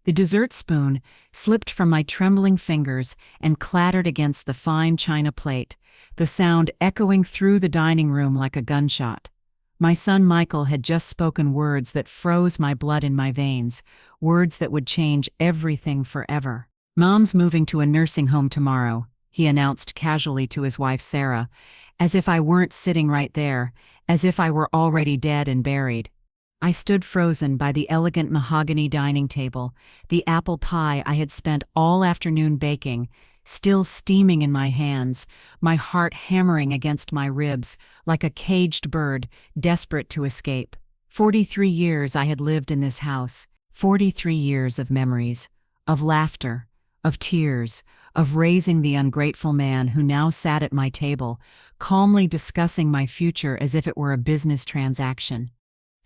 The dessert spoon slipped from my trembling fingers and clattered against the fine china plate, the sound echoing through the dining room like a gunshot. My son Michael had just spoken words that froze my blood in my veins, words that would change everything forever. "Mom's moving to a nursing home tomorrow," he announced casually to his wife Sarah, as if I weren't sitting right there, as if I were already dead and buried. I stood frozen by the elegant mahogany dining table, the apple pie I had spent all afternoon baking, still steaming in my hands, my heart hammering against my ribs like a caged bird desperate to escape. 43 years I had lived in this house, 43 years of memories, of laughter, of tears, of raising the ungrateful man who now sat at my table, calmly discussing my future as if it were a business transaction.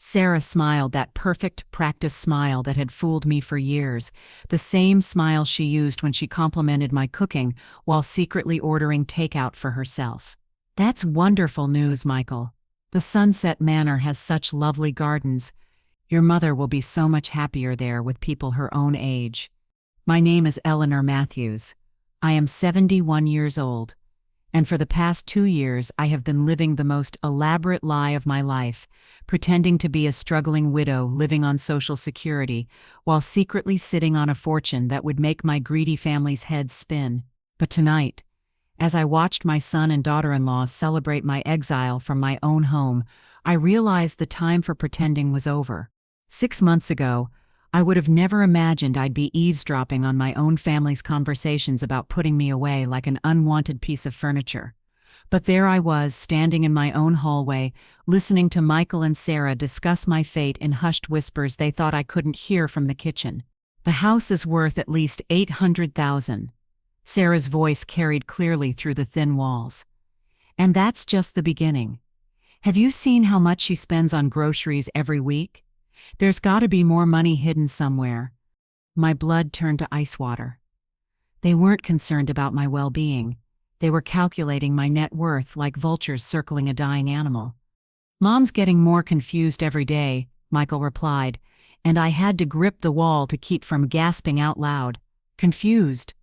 Sarah smiled, that perfect practice smile that had fooled me for years, the same smile she used when she complimented my cooking while secretly ordering takeout for herself. "That's wonderful news, Michael. The Sunset Manor has such lovely gardens. Your mother will be so much happier there with people her own age. My name is Eleanor Matthews. I am 71 years old, and for the past 2 years I have been living the most elaborate lie of my life, pretending to be a struggling widow living on Social Security, while secretly sitting on a fortune that would make my greedy family's heads spin. But tonight, as I watched my son and daughter-in-law celebrate my exile from my own home, I realized the time for pretending was over. 6 months ago, I would have never imagined I'd be eavesdropping on my own family's conversations about putting me away like an unwanted piece of furniture. But there I was, standing in my own hallway, listening to Michael and Sarah discuss my fate in hushed whispers they thought I couldn't hear from the kitchen. "The house is worth at least $800,000. Sarah's voice carried clearly through the thin walls. "And that's just the beginning. Have you seen how much she spends on groceries every week? There's got to be more money hidden somewhere." My blood turned to ice water. They weren't concerned about my well-being. They were calculating my net worth like vultures circling a dying animal. "Mom's getting more confused every day," Michael replied, and I had to grip the wall to keep from gasping out loud. "Confused?"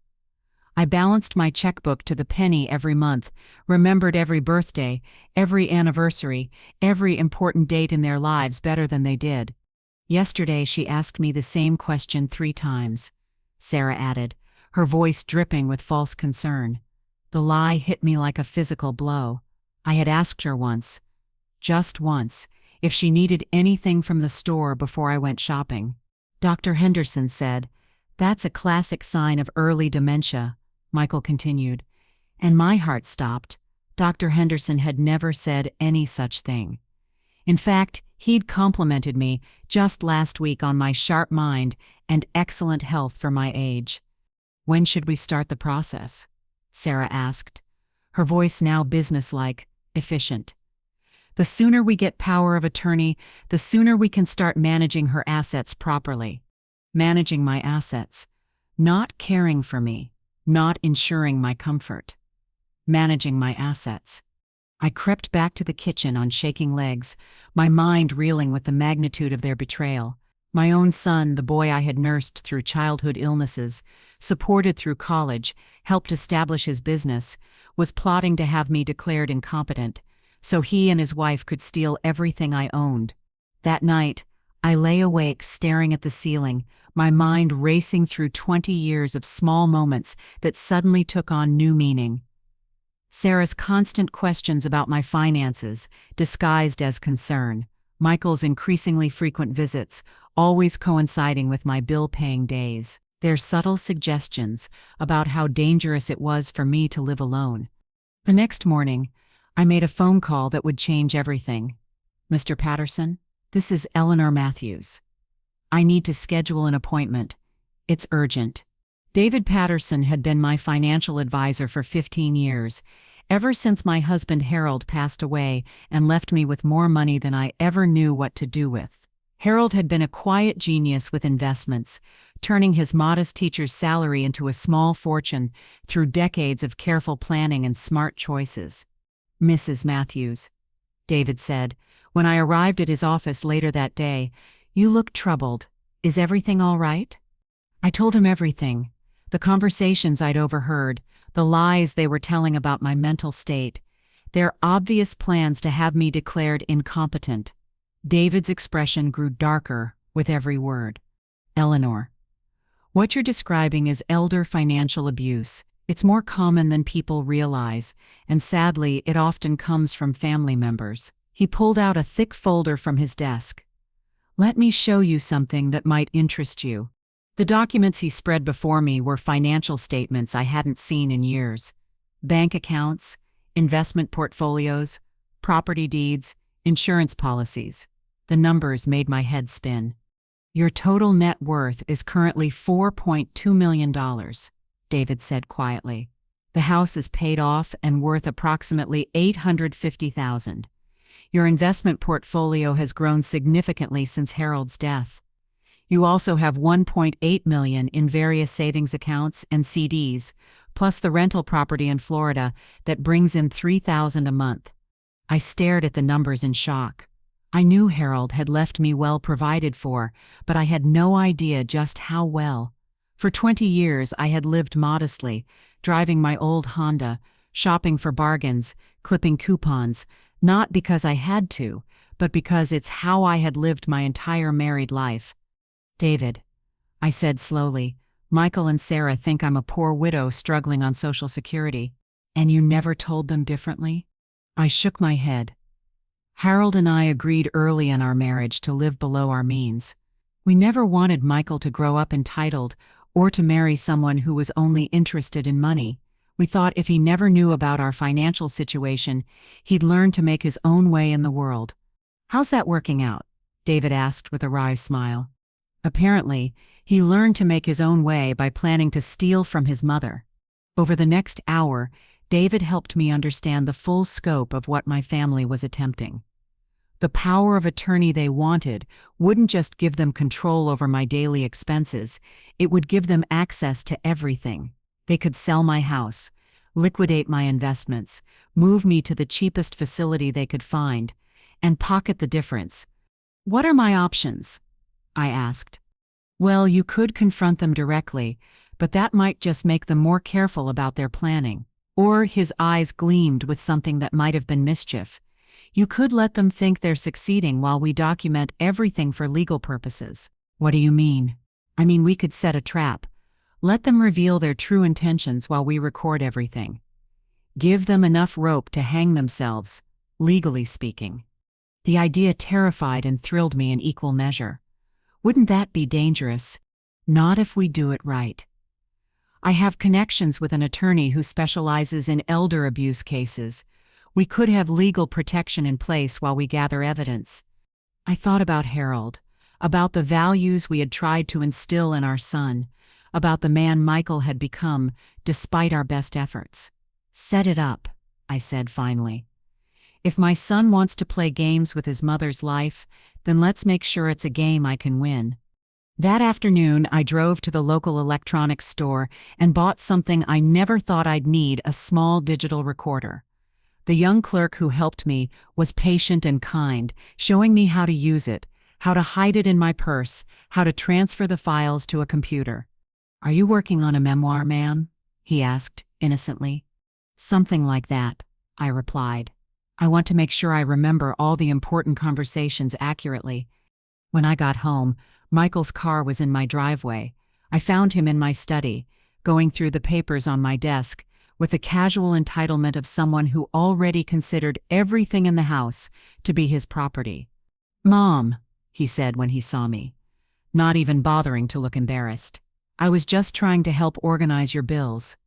I balanced my checkbook to the penny every month, remembered every birthday, every anniversary, every important date in their lives better than they did. "Yesterday she asked me the same question 3 times, Sarah added, her voice dripping with false concern. The lie hit me like a physical blow. I had asked her once, just once, if she needed anything from the store before I went shopping. "Dr. Henderson said, 'That's a classic sign of early dementia,'" Michael continued, and my heart stopped. Dr. Henderson had never said any such thing. In fact, he'd complimented me just last week on my sharp mind and excellent health for my age. "When should we start the process?" Sarah asked, her voice now businesslike, efficient. "The sooner we get power of attorney, the sooner we can start managing her assets properly." Managing my assets. Not caring for me. Not ensuring my comfort. Managing my assets. I crept back to the kitchen on shaking legs, my mind reeling with the magnitude of their betrayal. My own son, the boy I had nursed through childhood illnesses, supported through college, helped establish his business, was plotting to have me declared incompetent, so he and his wife could steal everything I owned. That night, I lay awake staring at the ceiling, my mind racing through 20 years of small moments that suddenly took on new meaning. Sarah's constant questions about my finances, disguised as concern. Michael's increasingly frequent visits, always coinciding with my bill-paying days. Their subtle suggestions about how dangerous it was for me to live alone. The next morning, I made a phone call that would change everything. "Mr. Patterson, this is Eleanor Matthews. I need to schedule an appointment. It's urgent." David Patterson had been my financial advisor for 15 years, ever since my husband Harold passed away and left me with more money than I ever knew what to do with. Harold had been a quiet genius with investments, turning his modest teacher's salary into a small fortune through decades of careful planning and smart choices. "Mrs. Matthews," David said, when I arrived at his office later that day, "you look troubled. Is everything all right?" I told him everything. The conversations I'd overheard, the lies they were telling about my mental state, their obvious plans to have me declared incompetent. David's expression grew darker with every word. Eleanor, what you're describing is elder financial abuse. It's more common than people realize, and sadly, it often comes from family members. He pulled out a thick folder from his desk. Let me show you something that might interest you. The documents he spread before me were financial statements I hadn't seen in years. Bank accounts, investment portfolios, property deeds, insurance policies. The numbers made my head spin. Your total net worth is currently $4.2 million, David said quietly. The house is paid off and worth approximately $850,000. Your investment portfolio has grown significantly since Harold's death. You also have $1.8 million in various savings accounts and CDs, plus the rental property in Florida that brings in $3,000 a month. I stared at the numbers in shock. I knew Harold had left me well provided for, but I had no idea just how well. For 20 years I had lived modestly, driving my old Honda, shopping for bargains, clipping coupons, not because I had to, but because it's how I had lived my entire married life. David, I said slowly, Michael and Sarah think I'm a poor widow struggling on Social Security. And you never told them differently? I shook my head. Harold and I agreed early in our marriage to live below our means. We never wanted Michael to grow up entitled or to marry someone who was only interested in money. We thought if he never knew about our financial situation, he'd learn to make his own way in the world. How's that working out? David asked with a wry smile. Apparently, he learned to make his own way by planning to steal from his mother. Over the next hour, David helped me understand the full scope of what my family was attempting. The power of attorney they wanted wouldn't just give them control over my daily expenses, it would give them access to everything. They could sell my house, liquidate my investments, move me to the cheapest facility they could find, and pocket the difference. What are my options? I asked. Well, you could confront them directly, but that might just make them more careful about their planning. Or his eyes gleamed with something that might have been mischief. You could let them think they're succeeding while we document everything for legal purposes. What do you mean? I mean, we could set a trap. Let them reveal their true intentions while we record everything. Give them enough rope to hang themselves, legally speaking. The idea terrified and thrilled me in equal measure. Wouldn't that be dangerous? Not if we do it right. I have connections with an attorney who specializes in elder abuse cases. We could have legal protection in place while we gather evidence. I thought about Harold, about the values we had tried to instill in our son, about the man Michael had become despite our best efforts. Set it up, I said finally. If my son wants to play games with his mother's life, then let's make sure it's a game I can win. That afternoon, I drove to the local electronics store and bought something I never thought I'd need, a small digital recorder. The young clerk who helped me was patient and kind, showing me how to use it, how to hide it in my purse, how to transfer the files to a computer. Are you working on a memoir, ma'am? He asked, innocently. Something like that, I replied. I want to make sure I remember all the important conversations accurately. When I got home, Michael's car was in my driveway. I found him in my study, going through the papers on my desk, with the casual entitlement of someone who already considered everything in the house to be his property. "Mom," he said when he saw me, not even bothering to look embarrassed. "I was just trying to help organize your bills."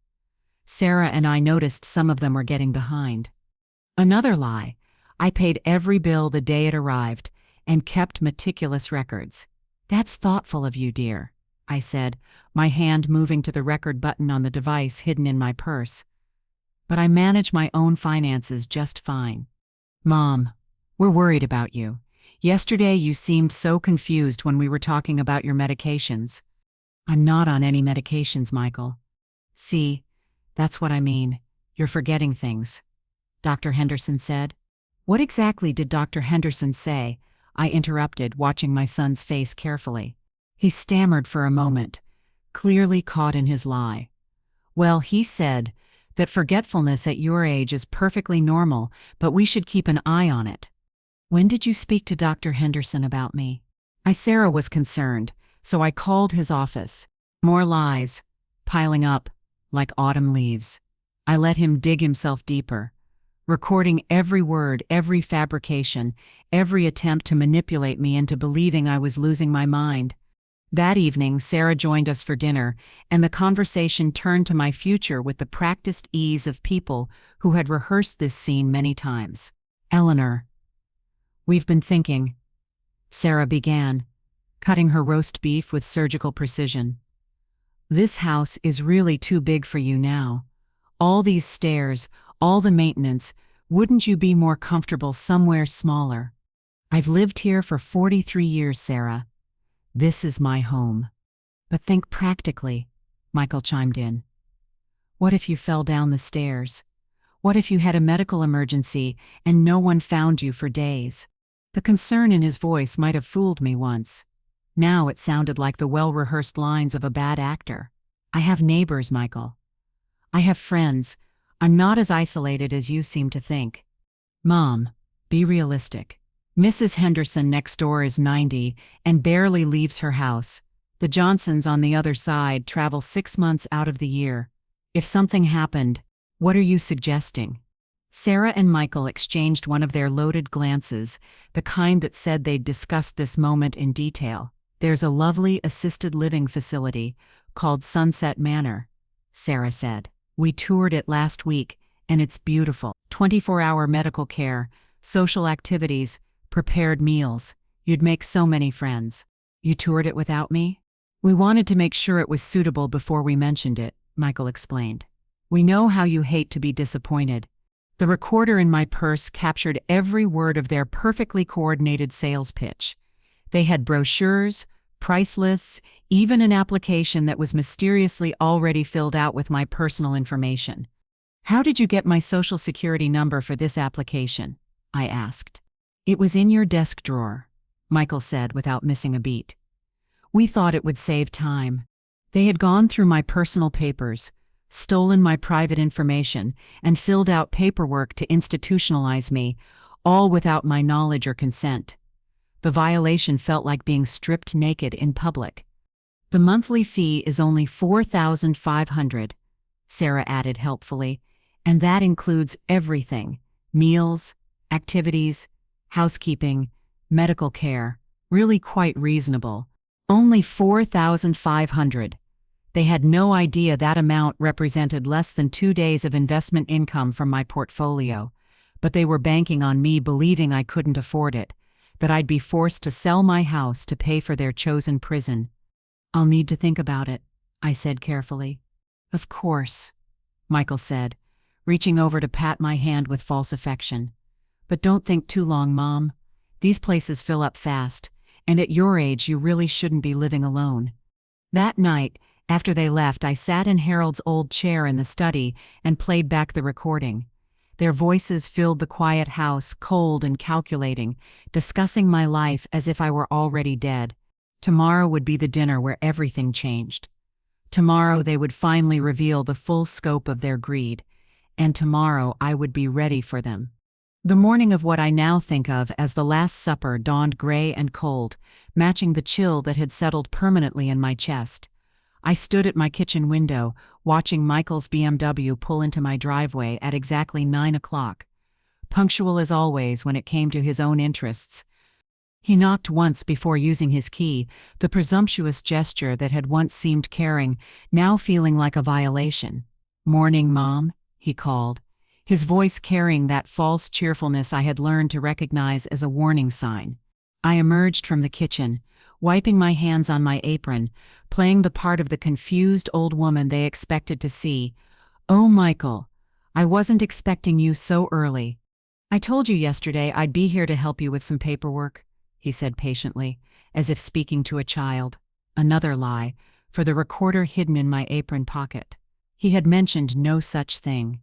Sarah and I noticed some of them were getting behind. Another lie. I paid every bill the day it arrived and kept meticulous records. "That's thoughtful of you, dear," I said, my hand moving to the record button on the device hidden in my purse. "But I manage my own finances just fine." "Mom, we're worried about you. Yesterday you seemed so confused when we were talking about your medications." "I'm not on any medications, Michael." "See, that's what I mean. You're forgetting things," Dr. Henderson said. "What exactly did Dr. Henderson say?" I interrupted, watching my son's face carefully. He stammered for a moment, clearly caught in his lie. Well, he said that forgetfulness at your age is perfectly normal, but we should keep an eye on it. When did you speak to Dr. Henderson about me? Sarah was concerned, so I called his office. More lies, piling up like autumn leaves. I let him dig himself deeper, recording every word, every fabrication, every attempt to manipulate me into believing I was losing my mind. That evening, Sarah joined us for dinner, and the conversation turned to my future with the practiced ease of people who had rehearsed this scene many times. Eleanor, we've been thinking, Sarah began, cutting her roast beef with surgical precision. This house is really too big for you now. All these stairs, all the maintenance, wouldn't you be more comfortable somewhere smaller? I've lived here for 43 years, Sarah. This is my home. But think practically, Michael chimed in. What if you fell down the stairs? What if you had a medical emergency and no one found you for days? The concern in his voice might have fooled me once. Now it sounded like the well-rehearsed lines of a bad actor. I have neighbors, Michael. I have friends. I'm not as isolated as you seem to think. Mom, be realistic. Mrs. Henderson next door is 90 and barely leaves her house. The Johnsons on the other side travel 6 months out of the year. If something happened, what are you suggesting? Sarah and Michael exchanged one of their loaded glances, the kind that said they'd discussed this moment in detail. There's a lovely assisted living facility called Sunset Manor, Sarah said. We toured it last week, and it's beautiful. 24-hour medical care, social activities, prepared meals. You'd make so many friends. You toured it without me? We wanted to make sure it was suitable before we mentioned it, Michael explained. We know how you hate to be disappointed. The recorder in my purse captured every word of their perfectly coordinated sales pitch. They had brochures, price lists, even an application that was mysteriously already filled out with my personal information. How did you get my social security number for this application? I asked. It was in your desk drawer, Michael said without missing a beat. We thought it would save time. They had gone through my personal papers, stolen my private information, and filled out paperwork to institutionalize me, all without my knowledge or consent. The violation felt like being stripped naked in public. The monthly fee is only $4,500, Sarah added helpfully, and that includes everything: meals, activities, housekeeping, medical care. Really quite reasonable. Only $4,500. They had no idea that amount represented less than 2 days of investment income from my portfolio, but they were banking on me believing I couldn't afford it, that I'd be forced to sell my house to pay for their chosen prison. I'll need to think about it, I said carefully. Of course, Michael said, reaching over to pat my hand with false affection. But don't think too long, Mom. These places fill up fast, and at your age you really shouldn't be living alone. That night, after they left, I sat in Harold's old chair in the study and played back the recording. Their voices filled the quiet house, cold and calculating, discussing my life as if I were already dead. Tomorrow would be the dinner where everything changed. Tomorrow they would finally reveal the full scope of their greed, and tomorrow I would be ready for them. The morning of what I now think of as the Last Supper dawned gray and cold, matching the chill that had settled permanently in my chest. I stood at my kitchen window, watching Michael's BMW pull into my driveway at exactly 9 o'clock. Punctual as always when it came to his own interests. He knocked once before using his key, the presumptuous gesture that had once seemed caring, now feeling like a violation. "Morning, Mom," he called, his voice carrying that false cheerfulness I had learned to recognize as a warning sign. I emerged from the kitchen, wiping my hands on my apron, playing the part of the confused old woman they expected to see. "Oh, Michael, I wasn't expecting you so early. I told you yesterday I'd be here to help you with some paperwork," he said patiently, as if speaking to a child. Another lie, for the recorder hidden in my apron pocket. He had mentioned no such thing.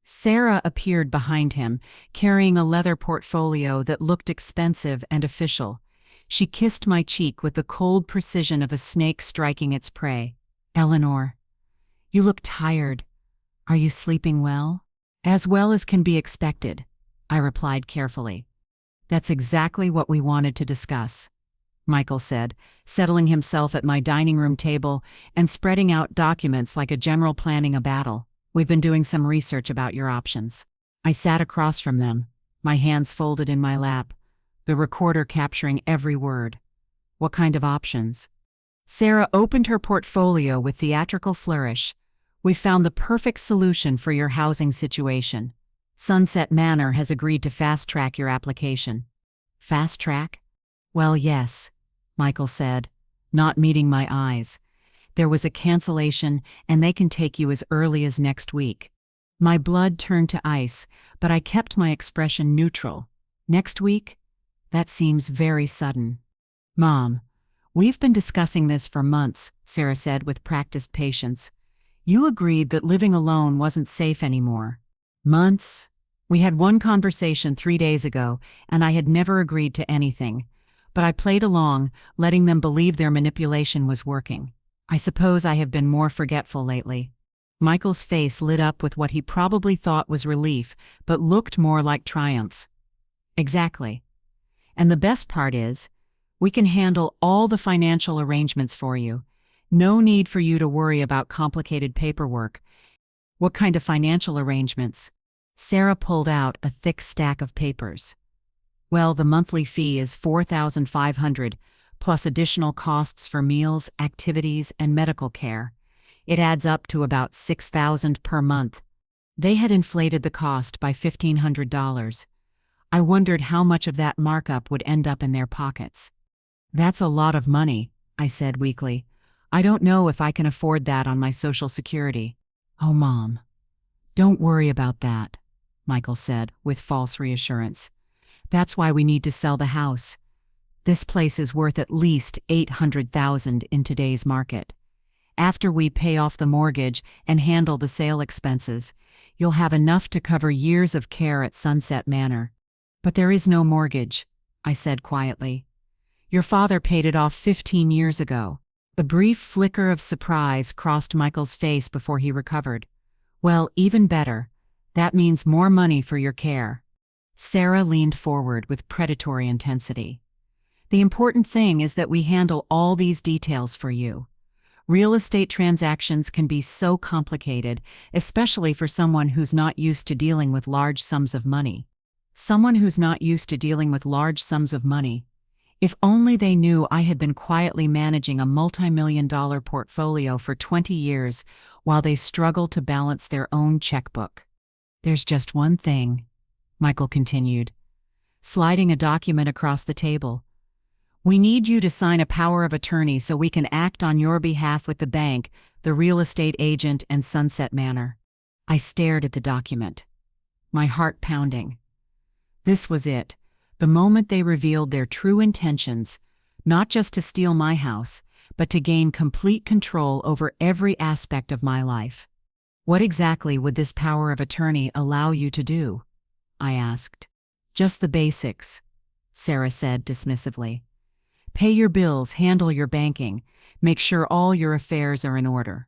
Sarah appeared behind him, carrying a leather portfolio that looked expensive and official. She kissed my cheek with the cold precision of a snake striking its prey. Eleanor, you look tired. Are you sleeping well? As well as can be expected, I replied carefully. That's exactly what we wanted to discuss, Michael said, settling himself at my dining room table and spreading out documents like a general planning a battle. We've been doing some research about your options. I sat across from them, my hands folded in my lap, the recorder capturing every word. What kind of options? Sarah opened her portfolio with theatrical flourish. We found the perfect solution for your housing situation. Sunset Manor has agreed to fast-track your application. Fast-track? Well, yes, Michael said, not meeting my eyes. There was a cancellation, and they can take you as early as next week. My blood turned to ice, but I kept my expression neutral. Next week? That seems very sudden. Mom, we've been discussing this for months, Sarah said with practiced patience. You agreed that living alone wasn't safe anymore. Months? We had one conversation 3 days ago, and I had never agreed to anything. But I played along, letting them believe their manipulation was working. I suppose I have been more forgetful lately. Michael's face lit up with what he probably thought was relief, but looked more like triumph. Exactly. And the best part is, we can handle all the financial arrangements for you. No need for you to worry about complicated paperwork. What kind of financial arrangements? Sarah pulled out a thick stack of papers. Well, the monthly fee is $4,500, plus additional costs for meals, activities, and medical care. It adds up to about $6,000 per month. They had inflated the cost by $1,500. I wondered how much of that markup would end up in their pockets. That's a lot of money, I said weakly. I don't know if I can afford that on my Social Security. Oh, Mom, don't worry about that, Michael said with false reassurance. That's why we need to sell the house. This place is worth at least $800,000 in today's market. After we pay off the mortgage and handle the sale expenses, you'll have enough to cover years of care at Sunset Manor. But there is no mortgage, I said quietly. Your father paid it off 15 years ago. A brief flicker of surprise crossed Michael's face before he recovered. Well, even better. That means more money for your care. Sarah leaned forward with predatory intensity. The important thing is that we handle all these details for you. Real estate transactions can be so complicated, especially for someone who's not used to dealing with large sums of money. Someone who's not used to dealing with large sums of money. If only they knew I had been quietly managing a multi-million-dollar portfolio for 20 years while they struggled to balance their own checkbook. There's just one thing, Michael continued, sliding a document across the table. We need you to sign a power of attorney so we can act on your behalf with the bank, the real estate agent, and Sunset Manor. I stared at the document, my heart pounding. This was it. The moment they revealed their true intentions, not just to steal my house, but to gain complete control over every aspect of my life. What exactly would this power of attorney allow you to do? I asked. Just the basics, Sarah said dismissively. Pay your bills, handle your banking, make sure all your affairs are in order.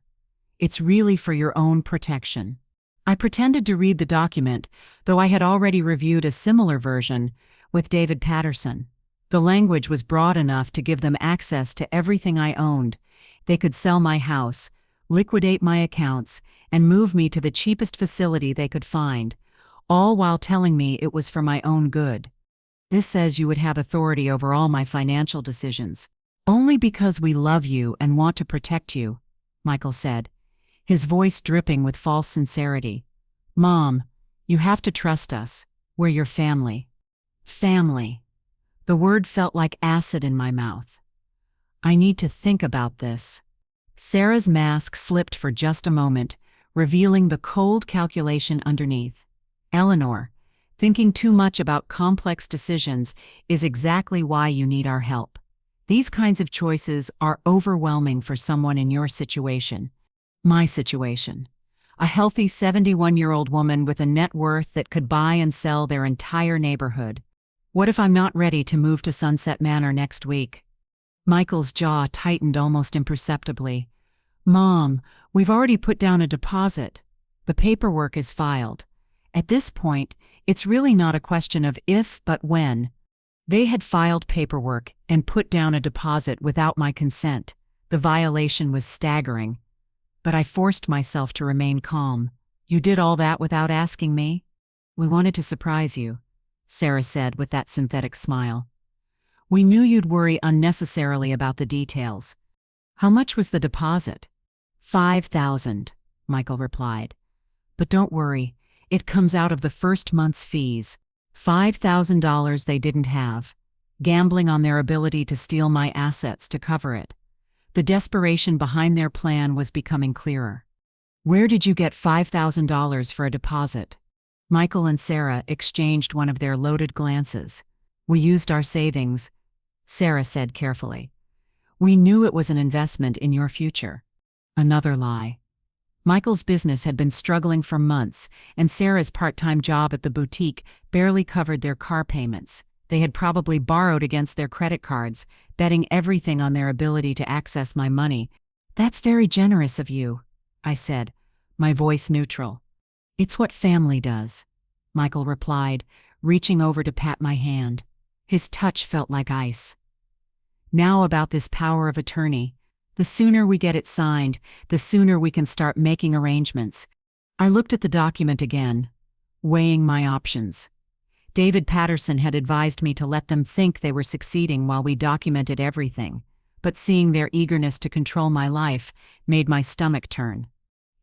It's really for your own protection. I pretended to read the document, though I had already reviewed a similar version with David Patterson. The language was broad enough to give them access to everything I owned. They could sell my house, liquidate my accounts, and move me to the cheapest facility they could find, all while telling me it was for my own good. This says you would have authority over all my financial decisions. Only because we love you and want to protect you, Michael said, his voice dripping with false sincerity. Mom, you have to trust us. We're your family. Family. The word felt like acid in my mouth. I need to think about this. Sarah's mask slipped for just a moment, revealing the cold calculation underneath. Eleanor, thinking too much about complex decisions is exactly why you need our help. These kinds of choices are overwhelming for someone in your situation. My situation. A healthy 71-year-old woman with a net worth that could buy and sell their entire neighborhood. What if I'm not ready to move to Sunset Manor next week? Michael's jaw tightened almost imperceptibly. Mom, we've already put down a deposit. The paperwork is filed. At this point, it's really not a question of if but when. They had filed paperwork and put down a deposit without my consent. The violation was staggering. But I forced myself to remain calm. You did all that without asking me? We wanted to surprise you, Sarah said with that synthetic smile. We knew you'd worry unnecessarily about the details. How much was the deposit? $5,000, Michael replied. But don't worry, it comes out of the first month's fees. $5,000 they didn't have, gambling on their ability to steal my assets to cover it. The desperation behind their plan was becoming clearer. Where did you get $5,000 for a deposit? Michael and Sarah exchanged one of their loaded glances. We used our savings, Sarah said carefully. We knew it was an investment in your future. Another lie. Michael's business had been struggling for months, and Sarah's part-time job at the boutique barely covered their car payments. They had probably borrowed against their credit cards, betting everything on their ability to access my money. That's very generous of you, I said, my voice neutral. It's what family does, Michael replied, reaching over to pat my hand. His touch felt like ice. Now about this power of attorney. The sooner we get it signed, the sooner we can start making arrangements. I looked at the document again, weighing my options. David Patterson had advised me to let them think they were succeeding while we documented everything, but seeing their eagerness to control my life made my stomach turn.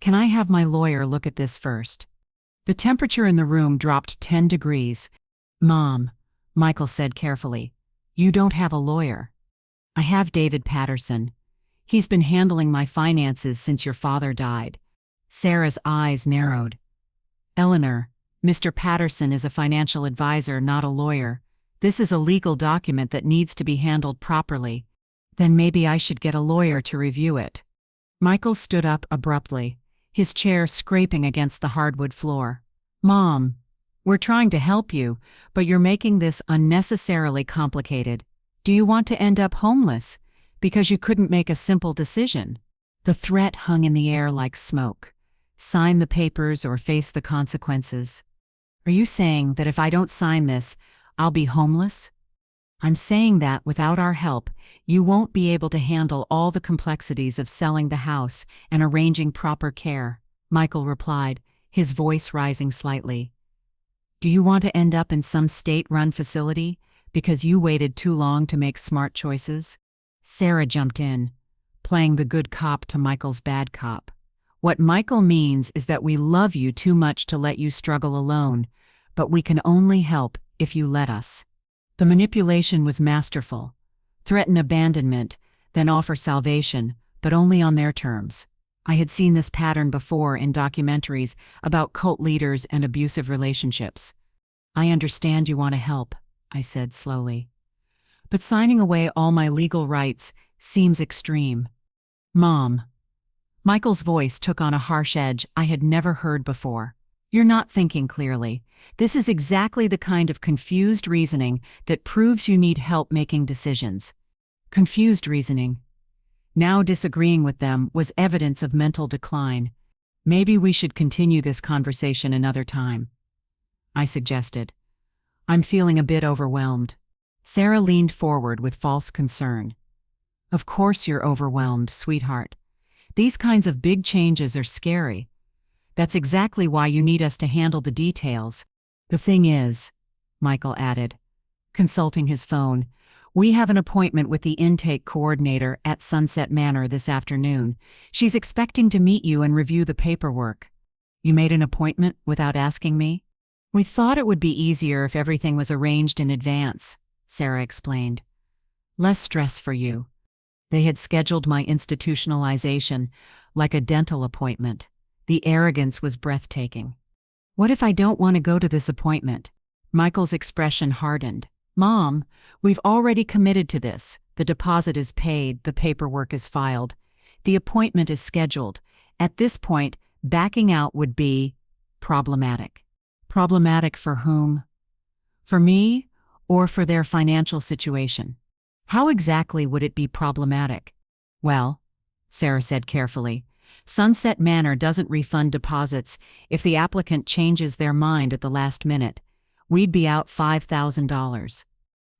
Can I have my lawyer look at this first? The temperature in the room dropped 10 degrees. Mom, Michael said carefully, you don't have a lawyer. I have David Patterson. He's been handling my finances since your father died. Sarah's eyes narrowed. Eleanor, Mr. Patterson is a financial advisor, not a lawyer. This is a legal document that needs to be handled properly. Then maybe I should get a lawyer to review it. Michael stood up abruptly, his chair scraping against the hardwood floor. Mom, we're trying to help you, but you're making this unnecessarily complicated. Do you want to end up homeless? Because you couldn't make a simple decision. The threat hung in the air like smoke. Sign the papers or face the consequences. Are you saying that if I don't sign this, I'll be homeless? I'm saying that without our help, you won't be able to handle all the complexities of selling the house and arranging proper care, Michael replied, his voice rising slightly. Do you want to end up in some state-run facility because you waited too long to make smart choices? Sarah jumped in, playing the good cop to Michael's bad cop. What Michael means is that we love you too much to let you struggle alone, but we can only help if you let us. The manipulation was masterful. Threaten abandonment, then offer salvation, but only on their terms. I had seen this pattern before in documentaries about cult leaders and abusive relationships. I understand you want to help, I said slowly. But signing away all my legal rights seems extreme. Mom. Michael's voice took on a harsh edge I had never heard before. You're not thinking clearly. This is exactly the kind of confused reasoning that proves you need help making decisions. Confused reasoning. Now disagreeing with them was evidence of mental decline. Maybe we should continue this conversation another time, I suggested. I'm feeling a bit overwhelmed. Sarah leaned forward with false concern. Of course you're overwhelmed, sweetheart. These kinds of big changes are scary. That's exactly why you need us to handle the details. The thing is, Michael added, consulting his phone, we have an appointment with the intake coordinator at Sunset Manor this afternoon. She's expecting to meet you and review the paperwork. You made an appointment without asking me? We thought it would be easier if everything was arranged in advance, Sarah explained. Less stress for you. They had scheduled my institutionalization like a dental appointment. The arrogance was breathtaking. What if I don't want to go to this appointment? Michael's expression hardened. Mom, we've already committed to this. The deposit is paid, the paperwork is filed. The appointment is scheduled. At this point, backing out would be problematic. Problematic for whom? For me? Or for their financial situation? How exactly would it be problematic? Well, Sarah said carefully. Sunset Manor doesn't refund deposits if the applicant changes their mind at the last minute. We'd be out $5,000.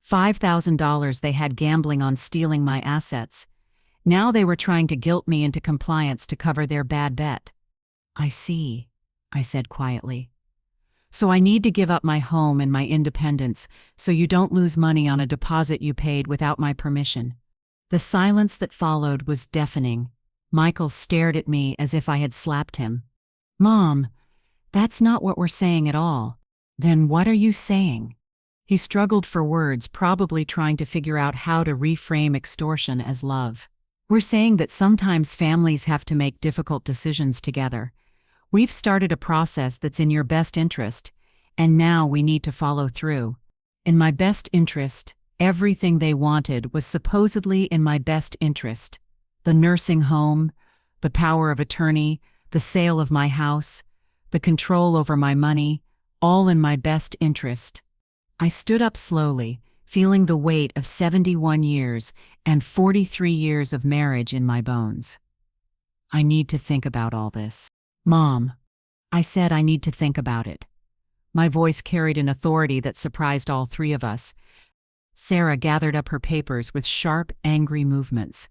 $5,000 they had gambling on stealing my assets. Now they were trying to guilt me into compliance to cover their bad bet. I see, I said quietly. So I need to give up my home and my independence so you don't lose money on a deposit you paid without my permission. The silence that followed was deafening. Michael stared at me as if I had slapped him. Mom, that's not what we're saying at all. Then what are you saying? He struggled for words, probably trying to figure out how to reframe extortion as love. We're saying that sometimes families have to make difficult decisions together. We've started a process that's in your best interest, and now we need to follow through. In my best interest, everything they wanted was supposedly in my best interest. The nursing home, the power of attorney, the sale of my house, the control over my money, all in my best interest. I stood up slowly, feeling the weight of 71 years and 43 years of marriage in my bones. I need to think about all this. Mom, I said I need to think about it. My voice carried an authority that surprised all three of us. Sarah gathered up her papers with sharp, angry movements.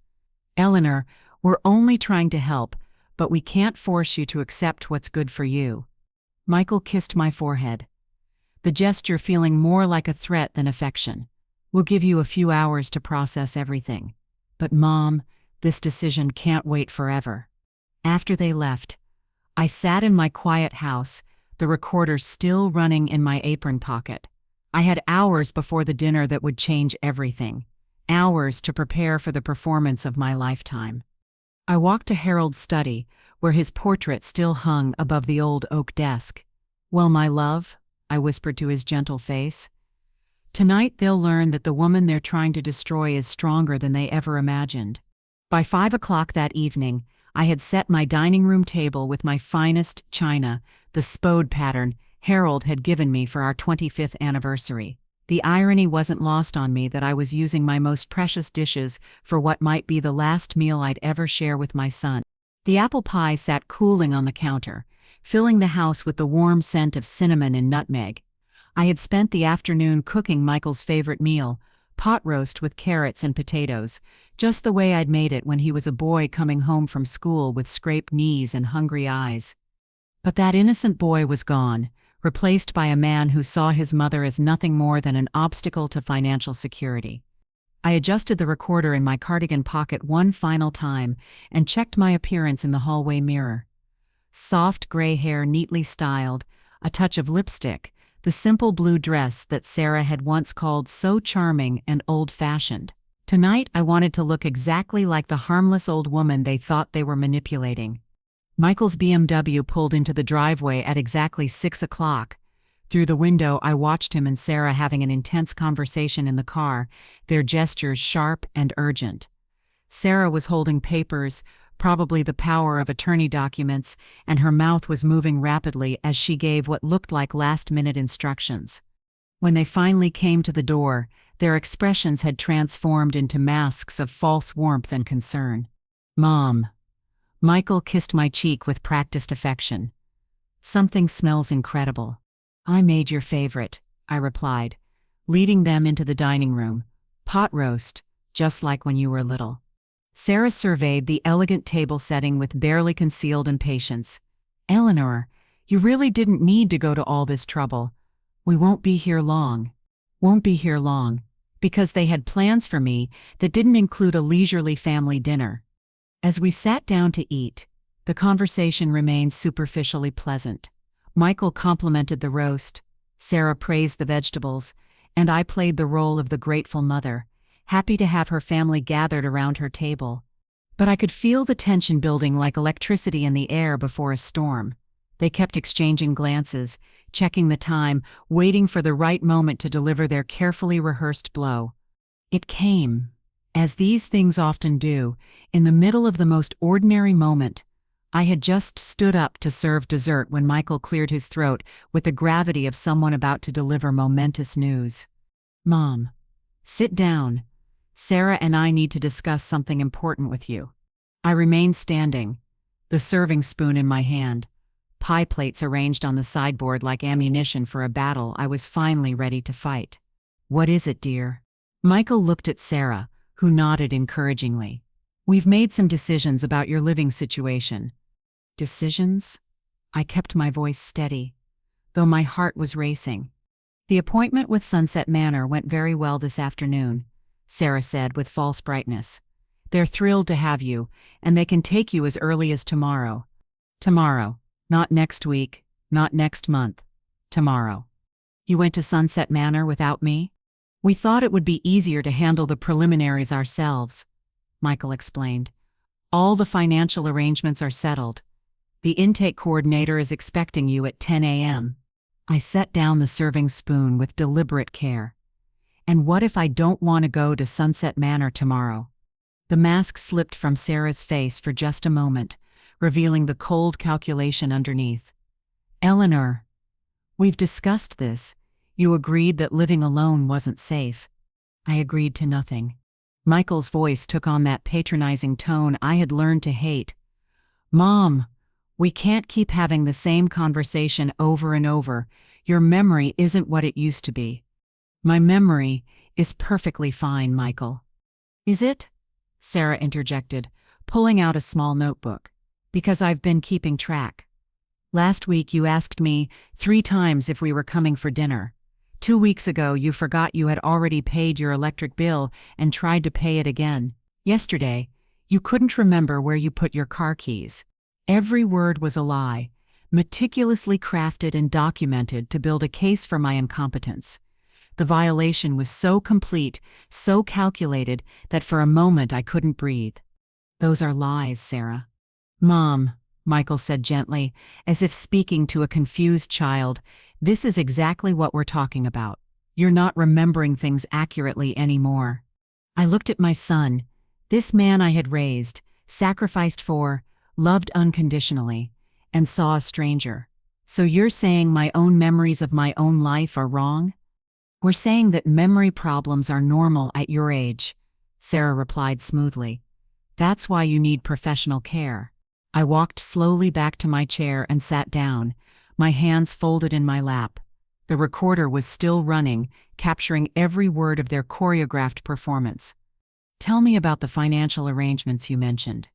Eleanor, we're only trying to help, but we can't force you to accept what's good for you. Michael kissed my forehead, the gesture feeling more like a threat than affection. We'll give you a few hours to process everything. But Mom, this decision can't wait forever. After they left, I sat in my quiet house, the recorder still running in my apron pocket. I had hours before the dinner that would change everything. Hours to prepare for the performance of my lifetime. I walked to Harold's study, where his portrait still hung above the old oak desk. Well, my love, I whispered to his gentle face. Tonight they'll learn that the woman they're trying to destroy is stronger than they ever imagined. By 5 o'clock that evening, I had set my dining room table with my finest china, the spode pattern Harold had given me for our 25th anniversary. The irony wasn't lost on me that I was using my most precious dishes for what might be the last meal I'd ever share with my son. The apple pie sat cooling on the counter, filling the house with the warm scent of cinnamon and nutmeg. I had spent the afternoon cooking Michael's favorite meal, pot roast with carrots and potatoes, just the way I'd made it when he was a boy coming home from school with scraped knees and hungry eyes. But that innocent boy was gone, replaced by a man who saw his mother as nothing more than an obstacle to financial security. I adjusted the recorder in my cardigan pocket one final time and checked my appearance in the hallway mirror. Soft gray hair neatly styled, a touch of lipstick, the simple blue dress that Sarah had once called so charming and old-fashioned. Tonight I wanted to look exactly like the harmless old woman they thought they were manipulating. Michael's BMW pulled into the driveway at exactly 6 o'clock. Through the window, I watched him and Sarah having an intense conversation in the car, their gestures sharp and urgent. Sarah was holding papers, probably the power of attorney documents, and her mouth was moving rapidly as she gave what looked like last-minute instructions. When they finally came to the door, their expressions had transformed into masks of false warmth and concern. Mom. Michael kissed my cheek with practiced affection. Something smells incredible. I made your favorite, I replied, leading them into the dining room. Pot roast, just like when you were little. Sarah surveyed the elegant table setting with barely concealed impatience. Eleanor, you really didn't need to go to all this trouble. We won't be here long. Won't be here long. Because they had plans for me that didn't include a leisurely family dinner. As we sat down to eat, the conversation remained superficially pleasant. Michael complimented the roast, Sarah praised the vegetables, and I played the role of the grateful mother, happy to have her family gathered around her table. But I could feel the tension building like electricity in the air before a storm. They kept exchanging glances, checking the time, waiting for the right moment to deliver their carefully rehearsed blow. It came, as these things often do, in the middle of the most ordinary moment. I had just stood up to serve dessert when Michael cleared his throat with the gravity of someone about to deliver momentous news. Mom, sit down. Sarah and I need to discuss something important with you. I remained standing, the serving spoon in my hand, pie plates arranged on the sideboard like ammunition for a battle I was finally ready to fight. "What is it, dear?" Michael looked at Sarah, who nodded encouragingly. "We've made some decisions about your living situation." "Decisions?" I kept my voice steady, though my heart was racing. "The appointment with Sunset Manor went very well this afternoon," Sarah said with false brightness. "They're thrilled to have you, and they can take you as early as tomorrow." "Tomorrow. Not next week, not next month. Tomorrow." "You went to Sunset Manor without me?" "We thought it would be easier to handle the preliminaries ourselves," Michael explained. "All the financial arrangements are settled. The intake coordinator is expecting you at 10 a.m. I set down the serving spoon with deliberate care. "And what if I don't want to go to Sunset Manor tomorrow?" The mask slipped from Sarah's face for just a moment, revealing the cold calculation underneath. "Eleanor, we've discussed this. You agreed that living alone wasn't safe." I agreed to nothing. Michael's voice took on that patronizing tone I had learned to hate. "Mom, we can't keep having the same conversation over and over. Your memory isn't what it used to be." "My memory is perfectly fine, Michael." "Is it?" Sarah interjected, pulling out a small notebook. "Because I've been keeping track. Last week you asked me 3 times if we were coming for dinner. 2 weeks ago you forgot you had already paid your electric bill and tried to pay it again. Yesterday, you couldn't remember where you put your car keys. Every word was a lie, meticulously crafted and documented to build a case for my incompetence. The violation was so complete, so calculated, that for a moment I couldn't breathe." "Those are lies, Sarah." "Mom," Michael said gently, as if speaking to a confused child, "this is exactly what we're talking about. You're not remembering things accurately anymore." I looked at my son, this man I had raised, sacrificed for, loved unconditionally, and saw a stranger. "So you're saying my own memories of my own life are wrong?" "We're saying that memory problems are normal at your age," Sarah replied smoothly. "That's why you need professional care." I walked slowly back to my chair and sat down, my hands folded in my lap. The recorder was still running, capturing every word of their choreographed performance. "Tell me about the financial arrangements you mentioned."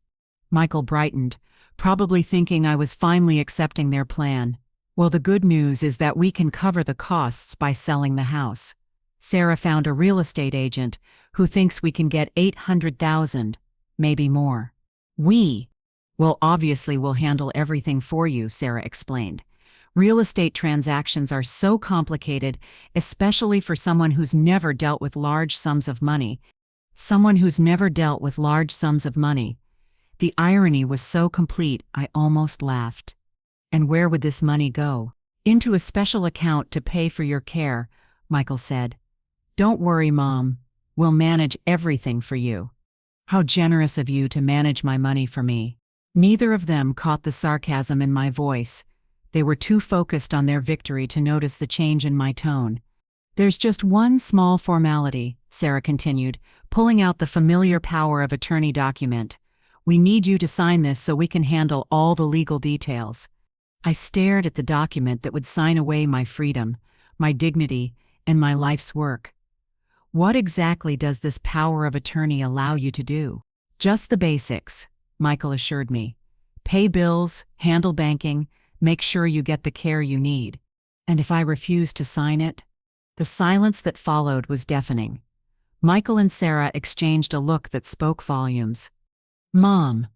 Michael brightened, probably thinking I was finally accepting their plan. "Well, the good news is that we can cover the costs by selling the house. Sarah found a real estate agent who thinks we can get $800,000, maybe more." "We?" "Well, obviously we'll handle everything for you," Sarah explained. "Real estate transactions are so complicated, especially for someone who's never dealt with large sums of money. Someone who's never dealt with large sums of money." The irony was so complete, I almost laughed. "And where would this money go?" "Into a special account to pay for your care," Michael said. "Don't worry, Mom. We'll manage everything for you." "How generous of you to manage my money for me." Neither of them caught the sarcasm in my voice. They were too focused on their victory to notice the change in my tone. "There's just one small formality," Sarah continued, pulling out the familiar power of attorney document. "We need you to sign this so we can handle all the legal details." I stared at the document that would sign away my freedom, my dignity, and my life's work. "What exactly does this power of attorney allow you to do?" "Just the basics," Michael assured me. "Pay bills, handle banking, make sure you get the care you need." "And if I refuse to sign it?" The silence that followed was deafening. Michael and Sarah exchanged a look that spoke volumes. "Mom,"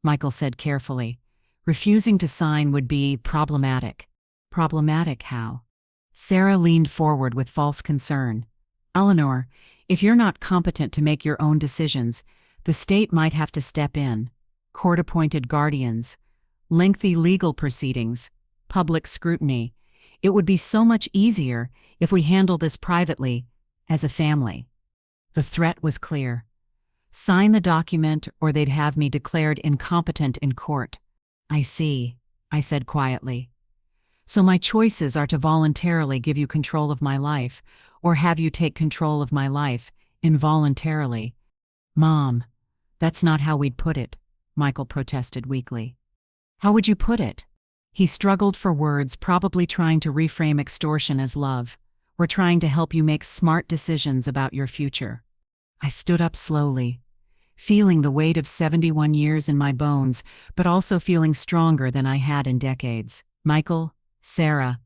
Michael said carefully, "refusing to sign would be problematic." "Problematic how?" Sarah leaned forward with false concern. "Eleanor, if you're not competent to make your own decisions, the state might have to step in. Court-appointed guardians, lengthy legal proceedings, public scrutiny. It would be so much easier if we handle this privately, as a family." The threat was clear. Sign the document or they'd have me declared incompetent in court. "I see," I said quietly. "So my choices are to voluntarily give you control of my life, or have you take control of my life, involuntarily." "Mom, that's not how we'd put it," Michael protested weakly. How would you put it? He struggled for words, probably trying to reframe extortion as love. We're trying to help you make smart decisions about your future. I stood up slowly, feeling the weight of 71 years in my bones, but also feeling stronger than I had in decades. Michael, Sarah,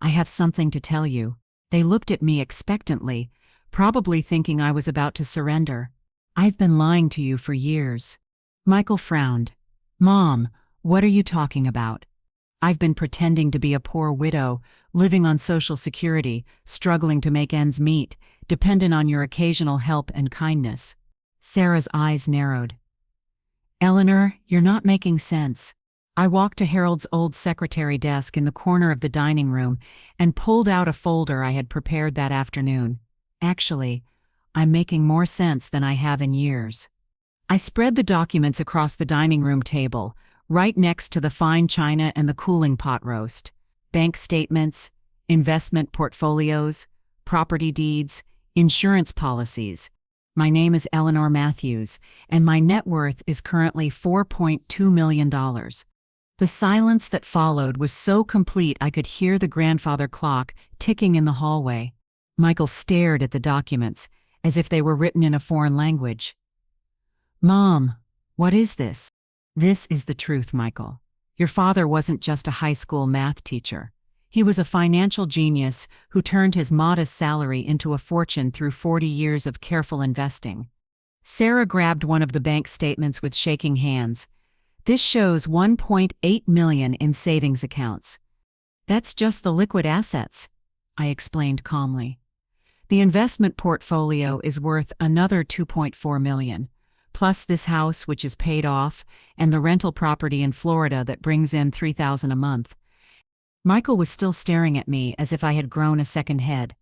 I have something to tell you. They looked at me expectantly, probably thinking I was about to surrender. I've been lying to you for years. Michael frowned. Mom, what are you talking about? I've been pretending to be a poor widow, living on Social Security, struggling to make ends meet, dependent on your occasional help and kindness. Sarah's eyes narrowed. Eleanor, you're not making sense. I walked to Harold's old secretary desk in the corner of the dining room and pulled out a folder I had prepared that afternoon. Actually, I'm making more sense than I have in years. I spread the documents across the dining room table, right next to the fine china and the cooling pot roast. Bank statements, investment portfolios, property deeds, insurance policies. My name is Eleanor Matthews, and my net worth is currently $4.2 million. The silence that followed was so complete I could hear the grandfather clock ticking in the hallway. Michael stared at the documents, as if they were written in a foreign language. Mom, what is this? This is the truth, Michael. Your father wasn't just a high school math teacher. He was a financial genius who turned his modest salary into a fortune through 40 years of careful investing. Sarah grabbed one of the bank statements with shaking hands. This shows $1.8 million in savings accounts. That's just the liquid assets, I explained calmly. The investment portfolio is worth another $2.4 million, plus this house which is paid off, and the rental property in Florida that brings in $3,000 a month. Michael was still staring at me as if I had grown a second head.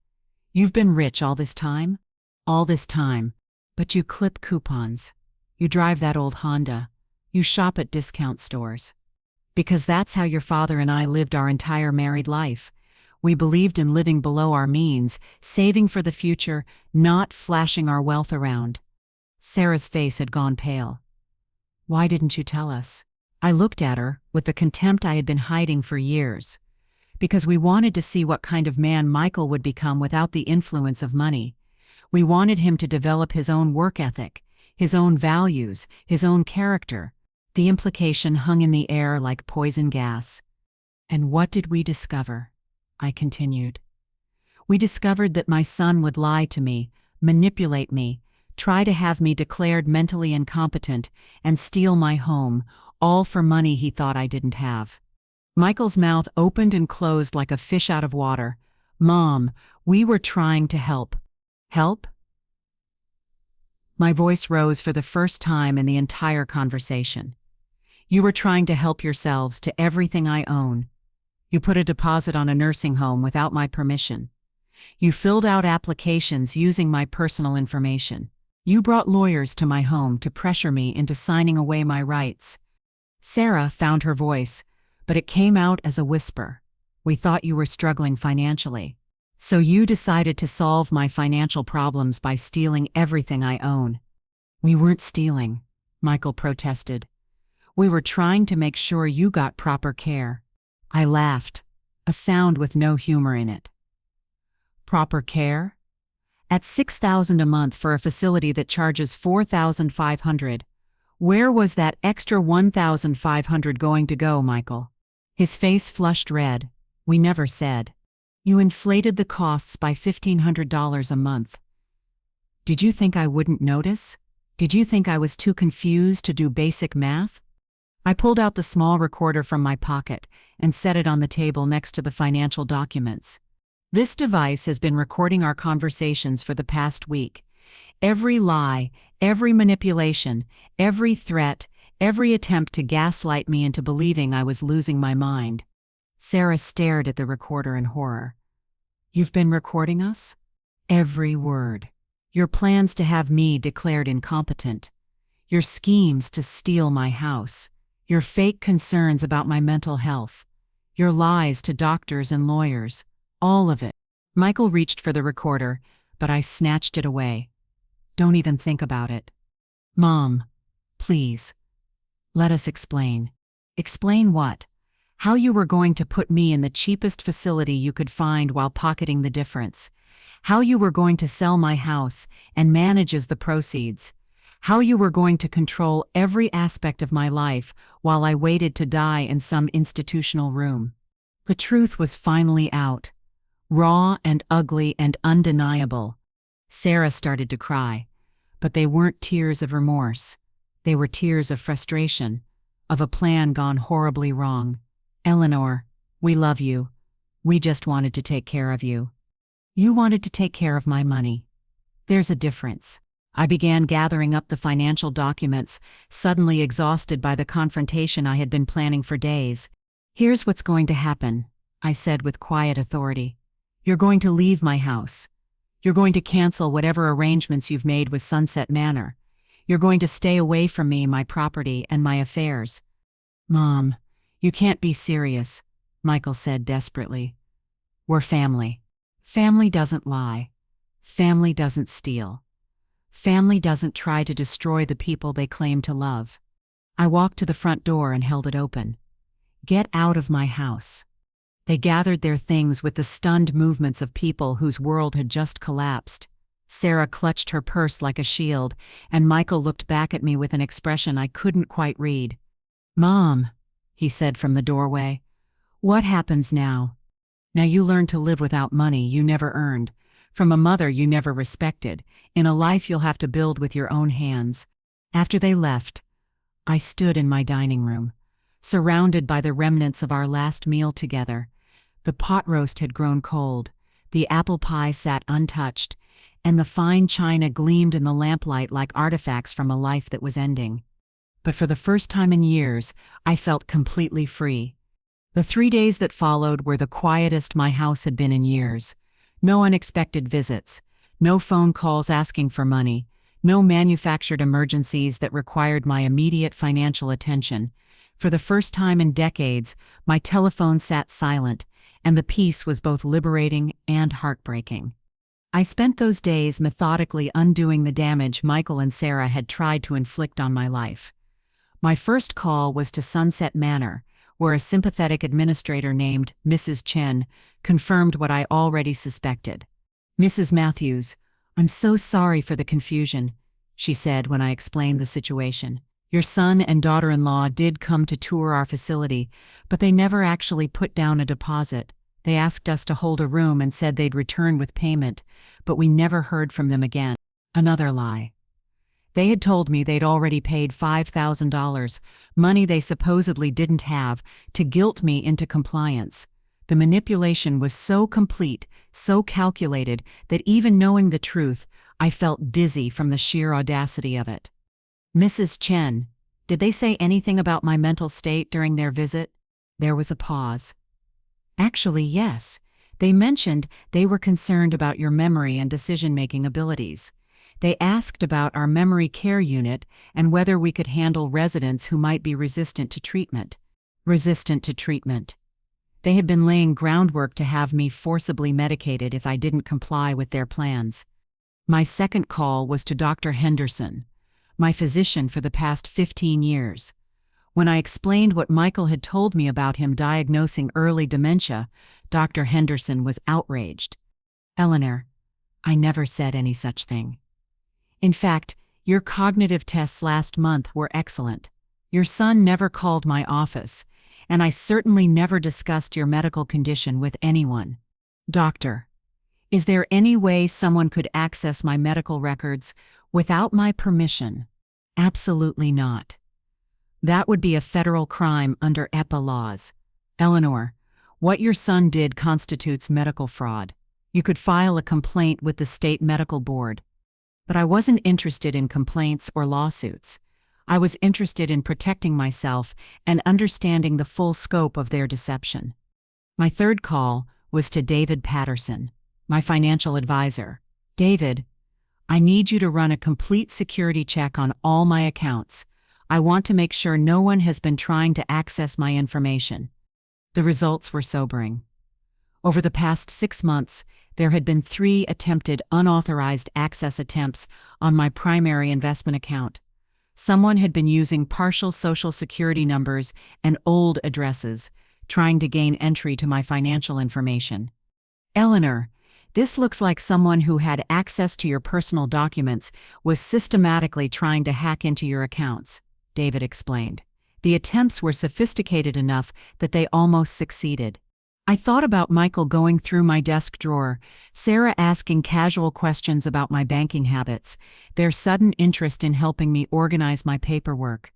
You've been rich all this time? All this time. But you clip coupons. You drive that old Honda. You shop at discount stores. Because that's how your father and I lived our entire married life. We believed in living below our means, saving for the future, not flashing our wealth around. Sarah's face had gone pale. Why didn't you tell us? I looked at her with the contempt I had been hiding for years. Because we wanted to see what kind of man Michael would become without the influence of money. We wanted him to develop his own work ethic, his own values, his own character. The implication hung in the air like poison gas. And what did we discover? I continued. We discovered that my son would lie to me, manipulate me, try to have me declared mentally incompetent, and steal my home, all for money he thought I didn't have. Michael's mouth opened and closed like a fish out of water. Mom, we were trying to help. Help? My voice rose for the first time in the entire conversation. You were trying to help yourselves to everything I own. You put a deposit on a nursing home without my permission. You filled out applications using my personal information. You brought lawyers to my home to pressure me into signing away my rights. Sarah found her voice, but it came out as a whisper. We thought you were struggling financially. So you decided to solve my financial problems by stealing everything I own. We weren't stealing, Michael protested. We were trying to make sure you got proper care. I laughed, a sound with no humor in it. Proper care? At $6,000 a month for a facility that charges $4,500, where was that extra $1,500 going to go, Michael? His face flushed red. We never said. You inflated the costs by $1,500 a month. Did you think I wouldn't notice? Did you think I was too confused to do basic math? I pulled out the small recorder from my pocket and set it on the table next to the financial documents. This device has been recording our conversations for the past week. Every lie, every manipulation, every threat, every attempt to gaslight me into believing I was losing my mind. Sarah stared at the recorder in horror. You've been recording us? Every word. Your plans to have me declared incompetent. Your schemes to steal my house. Your fake concerns about my mental health. Your lies to doctors and lawyers. All of it. Michael reached for the recorder, but I snatched it away. Don't even think about it. Mom, please. Let us explain. Explain what? How you were going to put me in the cheapest facility you could find while pocketing the difference. How you were going to sell my house and manage as the proceeds. How you were going to control every aspect of my life while I waited to die in some institutional room. The truth was finally out. Raw and ugly and undeniable. Sarah started to cry, but they weren't tears of remorse. They were tears of frustration, of a plan gone horribly wrong. Eleanor, we love you. We just wanted to take care of you. You wanted to take care of my money. There's a difference. I began gathering up the financial documents, suddenly exhausted by the confrontation I had been planning for days. Here's what's going to happen, I said with quiet authority. You're going to leave my house. You're going to cancel whatever arrangements you've made with Sunset Manor. You're going to stay away from me, my property, and my affairs. Mom, you can't be serious, Michael said desperately. We're family. Family doesn't lie. Family doesn't steal. Family doesn't try to destroy the people they claim to love. I walked to the front door and held it open. Get out of my house. They gathered their things with the stunned movements of people whose world had just collapsed. Sarah clutched her purse like a shield, and Michael looked back at me with an expression I couldn't quite read. Mom, he said from the doorway, what happens now? Now you learn to live without money you never earned, from a mother you never respected, in a life you'll have to build with your own hands. After they left, I stood in my dining room, surrounded by the remnants of our last meal together. The pot roast had grown cold, the apple pie sat untouched, and the fine china gleamed in the lamplight like artifacts from a life that was ending. But for the first time in years, I felt completely free. The 3 days that followed were the quietest my house had been in years. No unexpected visits, no phone calls asking for money, no manufactured emergencies that required my immediate financial attention. For the first time in decades, my telephone sat silent, and the peace was both liberating and heartbreaking. I spent those days methodically undoing the damage Michael and Sarah had tried to inflict on my life. My first call was to Sunset Manor, where a sympathetic administrator named Mrs. Chen confirmed what I already suspected. Mrs. Matthews, I'm so sorry for the confusion, she said when I explained the situation. Your son and daughter-in-law did come to tour our facility, but they never actually put down a deposit. They asked us to hold a room and said they'd return with payment, but we never heard from them again. Another lie. They had told me they'd already paid $5,000, money they supposedly didn't have, to guilt me into compliance. The manipulation was so complete, so calculated, that even knowing the truth, I felt dizzy from the sheer audacity of it. Mrs. Chen, did they say anything about my mental state during their visit? There was a pause. Actually, yes. They mentioned they were concerned about your memory and decision-making abilities. They asked about our memory care unit and whether we could handle residents who might be resistant to treatment. Resistant to treatment. They had been laying groundwork to have me forcibly medicated if I didn't comply with their plans. My second call was to Dr. Henderson, my physician for the past 15 years. When I explained what Michael had told me about him diagnosing early dementia, Dr. Henderson was outraged. Eleanor, I never said any such thing. In fact, your cognitive tests last month were excellent. Your son never called my office, and I certainly never discussed your medical condition with anyone. Doctor, is there any way someone could access my medical records without my permission? Absolutely not. That would be a federal crime under EPA laws. Eleanor, what your son did constitutes medical fraud. You could file a complaint with the state medical board. But I wasn't interested in complaints or lawsuits. I was interested in protecting myself and understanding the full scope of their deception. My third call was to David Patterson, my financial advisor. David, I need you to run a complete security check on all my accounts. I want to make sure no one has been trying to access my information. The results were sobering. Over the past 6 months, there had been 3 attempted unauthorized access attempts on my primary investment account. Someone had been using partial social security numbers and old addresses, trying to gain entry to my financial information. Eleanor, this looks like someone who had access to your personal documents was systematically trying to hack into your accounts, David explained. The attempts were sophisticated enough that they almost succeeded. I thought about Michael going through my desk drawer, Sarah asking casual questions about my banking habits, their sudden interest in helping me organize my paperwork.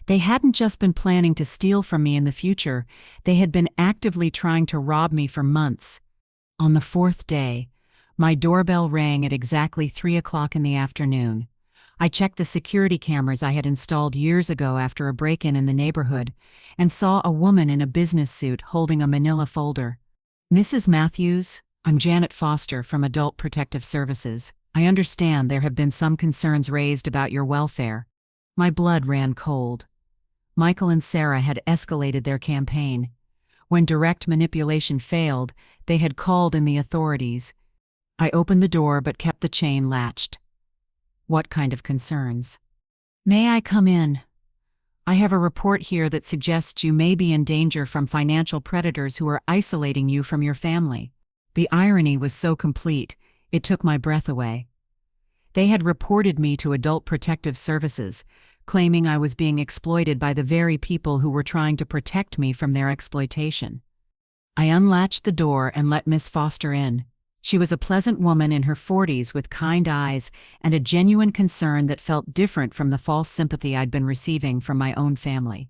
They hadn't just been planning to steal from me in the future, they had been actively trying to rob me for months. On the fourth day, my doorbell rang at exactly 3 o'clock in the afternoon. I checked the security cameras I had installed years ago after a break-in in the neighborhood, and saw a woman in a business suit holding a manila folder. "Mrs. Matthews, I'm Janet Foster from Adult Protective Services. I understand there have been some concerns raised about your welfare." My blood ran cold. Michael and Sarah had escalated their campaign. When direct manipulation failed, they had called in the authorities. I opened the door but kept the chain latched. "What kind of concerns?" "May I come in? I have a report here that suggests you may be in danger from financial predators who are isolating you from your family." The irony was so complete, it took my breath away. They had reported me to Adult Protective Services, claiming I was being exploited by the very people who were trying to protect me from their exploitation. I unlatched the door and let Miss Foster in. She was a pleasant woman in her 40s with kind eyes and a genuine concern that felt different from the false sympathy I'd been receiving from my own family.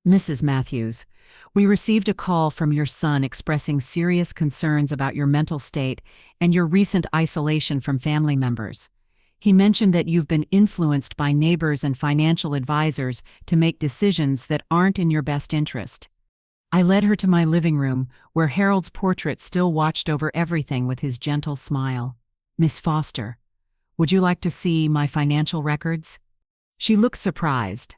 "Mrs. Matthews, we received a call from your son expressing serious concerns about your mental state and your recent isolation from family members. He mentioned that you've been influenced by neighbors and financial advisors to make decisions that aren't in your best interest." I led her to my living room, where Harold's portrait still watched over everything with his gentle smile. "Miss Foster, would you like to see my financial records?" She looked surprised.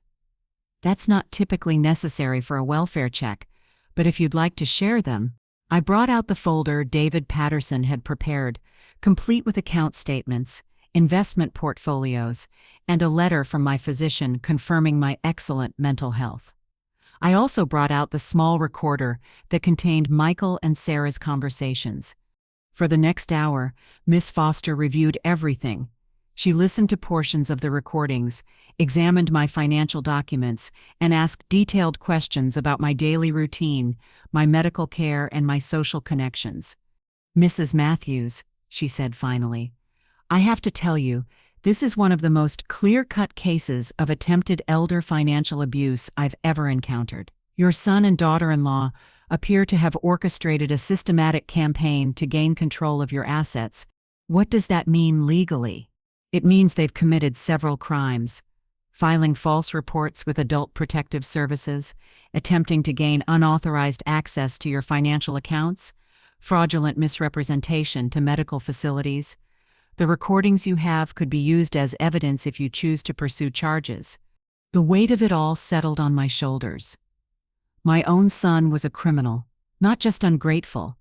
"That's not typically necessary for a welfare check, but if you'd like to share them." I brought out the folder David Patterson had prepared, complete with account statements, investment portfolios, and a letter from my physician confirming my excellent mental health. I also brought out the small recorder that contained Michael and Sarah's conversations. For the next hour, Miss Foster reviewed everything. She listened to portions of the recordings, examined my financial documents, and asked detailed questions about my daily routine, my medical care, and my social connections. "Mrs. Matthews," she said finally, "I have to tell you, this is one of the most clear-cut cases of attempted elder financial abuse I've ever encountered. Your son and daughter-in-law appear to have orchestrated a systematic campaign to gain control of your assets. What does that mean legally?" "It means they've committed several crimes: filing false reports with Adult Protective Services, attempting to gain unauthorized access to your financial accounts, fraudulent misrepresentation to medical facilities. The recordings you have could be used as evidence if you choose to pursue charges." The weight of it all settled on my shoulders. My own son was a criminal, not just ungrateful,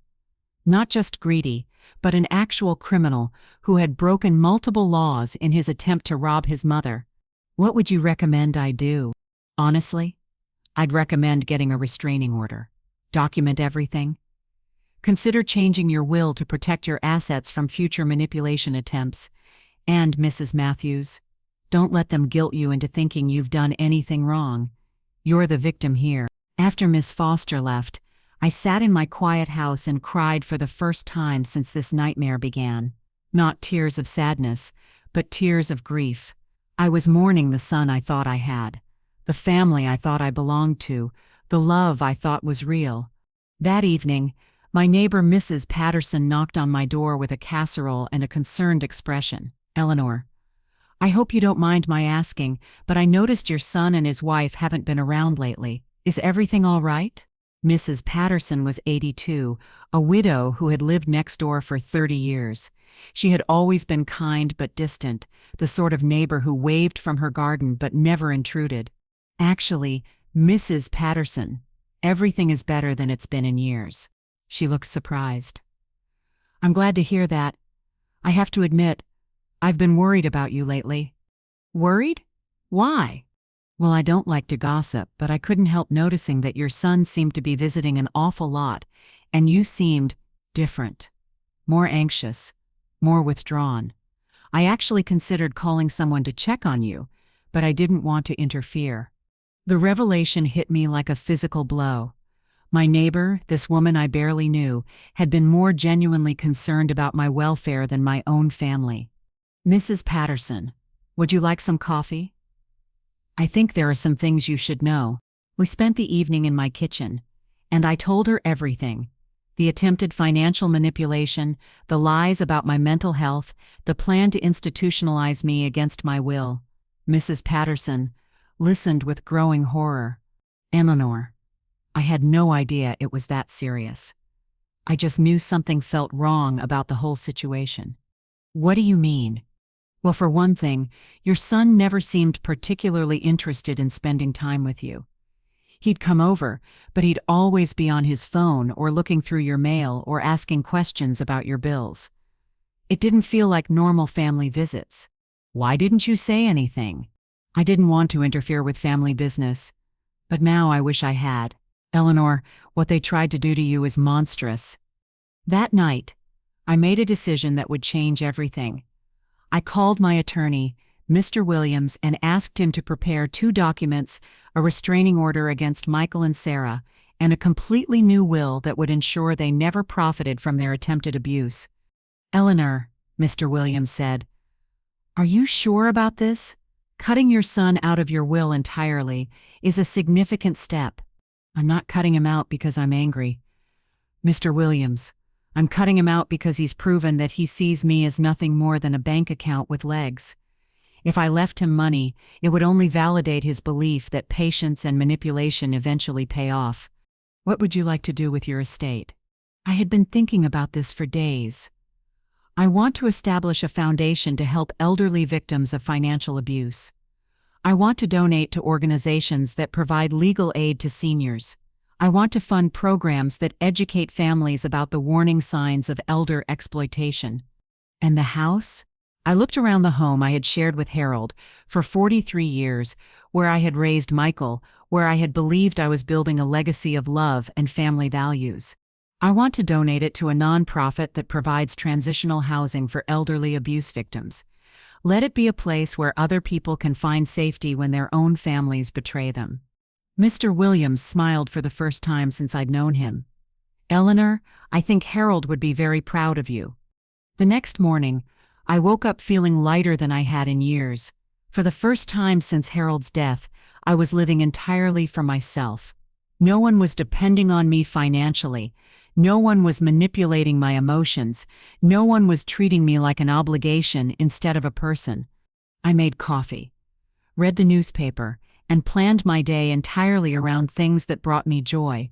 not just greedy, but an actual criminal who had broken multiple laws in his attempt to rob his mother. "What would you recommend I do?" "Honestly, I'd recommend getting a restraining order. Document everything. Consider changing your will to protect your assets from future manipulation attempts. And, Mrs. Matthews, don't let them guilt you into thinking you've done anything wrong. You're the victim here." After Miss Foster left, I sat in my quiet house and cried for the first time since this nightmare began. Not tears of sadness, but tears of grief. I was mourning the son I thought I had, the family I thought I belonged to, the love I thought was real. That evening, my neighbor Mrs. Patterson knocked on my door with a casserole and a concerned expression. "Eleanor, I hope you don't mind my asking, but I noticed your son and his wife haven't been around lately. Is everything all right?" Mrs. Patterson was 82, a widow who had lived next door for 30 years. She had always been kind but distant, the sort of neighbor who waved from her garden but never intruded. "Actually, Mrs. Patterson, everything is better than it's been in years." She looked surprised. "I'm glad to hear that. I have to admit, I've been worried about you lately." "Worried? Why?" Well, I don't like to gossip, but I couldn't help noticing that your son seemed to be visiting an awful lot, and you seemed different, more anxious, more withdrawn. I actually considered calling someone to check on you, but I didn't want to interfere. The revelation hit me like a physical blow. My neighbor, this woman I barely knew, had been more genuinely concerned about my welfare than my own family. Mrs. Patterson, would you like some coffee? I think there are some things you should know. We spent the evening in my kitchen, and I told her everything. The attempted financial manipulation, the lies about my mental health, the plan to institutionalize me against my will. Mrs. Patterson listened with growing horror. Eleanor, I had no idea it was that serious. I just knew something felt wrong about the whole situation. What do you mean? Well, for one thing, your son never seemed particularly interested in spending time with you. He'd come over, but he'd always be on his phone or looking through your mail or asking questions about your bills. It didn't feel like normal family visits. Why didn't you say anything? I didn't want to interfere with family business, but now I wish I had. Eleanor, what they tried to do to you is monstrous. That night, I made a decision that would change everything. I called my attorney, Mr. Williams, and asked him to prepare 2 documents, a restraining order against Michael and Sarah, and a completely new will that would ensure they never profited from their attempted abuse. Eleanor, Mr. Williams said, are you sure about this? Cutting your son out of your will entirely is a significant step. I'm not cutting him out because I'm angry. Mr. Williams, I'm cutting him out because he's proven that he sees me as nothing more than a bank account with legs. If I left him money, it would only validate his belief that patience and manipulation eventually pay off. What would you like to do with your estate? I had been thinking about this for days. I want to establish a foundation to help elderly victims of financial abuse. I want to donate to organizations that provide legal aid to seniors. I want to fund programs that educate families about the warning signs of elder exploitation. And the house? I looked around the home I had shared with Harold for 43 years, where I had raised Michael, where I had believed I was building a legacy of love and family values. I want to donate it to a nonprofit that provides transitional housing for elderly abuse victims. Let it be a place where other people can find safety when their own families betray them. Mr. Williams smiled for the first time since I'd known him. Eleanor, I think Harold would be very proud of you. The next morning, I woke up feeling lighter than I had in years. For the first time since Harold's death, I was living entirely for myself. No one was depending on me financially. No one was manipulating my emotions. No one was treating me like an obligation instead of a person. I made coffee, read the newspaper, and planned my day entirely around things that brought me joy.